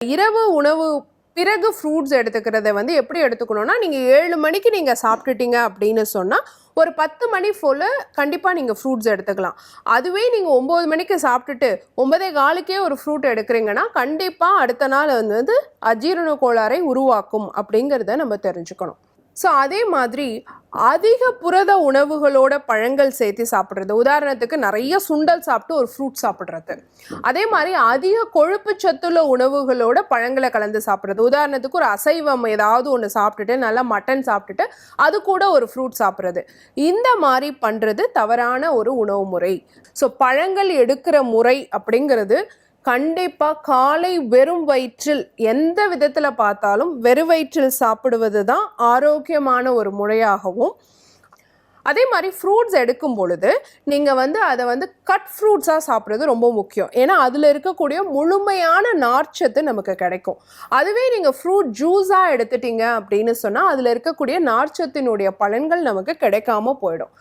இரவு உணவு பிறகு ஃப்ரூட்ஸ் எடுத்துக்கிறத வந்து எப்படி எடுத்துக்கணும்னா, நீங்கள் 7 மணிக்கு நீங்கள் சாப்பிட்டுட்டீங்க அப்படின்னு சொன்னால் ஒரு 10 மணி போல் கண்டிப்பாக நீங்கள் ஃப்ரூட்ஸ் எடுத்துக்கலாம். அதுவே நீங்கள் 9 மணிக்கு சாப்பிட்டுட்டு 9:15க்கே ஒரு ஃப்ரூட் எடுக்கிறீங்கன்னா கண்டிப்பாக அடுத்த நாள் வந்து அஜீரண கோளாறை உருவாக்கும் அப்படிங்கிறத நம்ம தெரிஞ்சுக்கணும். ஸோ அதே மாதிரி அதிக புரத உணவுகளோட பழங்கள் சேர்த்து சாப்பிட்றது, உதாரணத்துக்கு நிறைய சுண்டல் சாப்பிட்டு ஒரு ஃப்ரூட் சாப்பிட்றது. அதே மாதிரி அதிக கொழுப்பு சத்துள்ள உணவுகளோட பழங்களை கலந்து சாப்பிட்றது, உதாரணத்துக்கு ஒரு அசைவம் ஏதாவது ஒன்று சாப்பிட்டுட்டு நல்லா மட்டன் சாப்பிட்டுட்டு அது கூட ஒரு ஃப்ரூட் சாப்பிட்றது. இந்த மாதிரி பண்ணுறது தவறான ஒரு உணவு முறை. ஸோ பழங்கள் எடுக்கிற முறை அப்படிங்கிறது கண்டிப்பாக காலை வெறும் வயிற்றில் எந்த விதத்தில் பார்த்தாலும் வெறும் வயிற்றில் சாப்பிடுவது தான் ஆரோக்கியமான ஒரு முறையாகவும், அதே மாதிரி ஃப்ரூட்ஸ் எடுக்கும் பொழுது நீங்கள் வந்து அதை வந்து கட் ஃப்ரூட்ஸாக சாப்பிட்றது ரொம்ப முக்கியம். ஏன்னா அதில் இருக்கக்கூடிய முழுமையான நார்ச்சத்து நமக்கு கிடைக்கும். அதுவே நீங்கள் ஃப்ரூட் ஜூஸாக எடுத்துட்டீங்க அப்படின்னு சொன்னால் அதில் இருக்கக்கூடிய நார்ச்சத்தினுடைய பலன்கள் நமக்கு கிடைக்காம போயிடும்.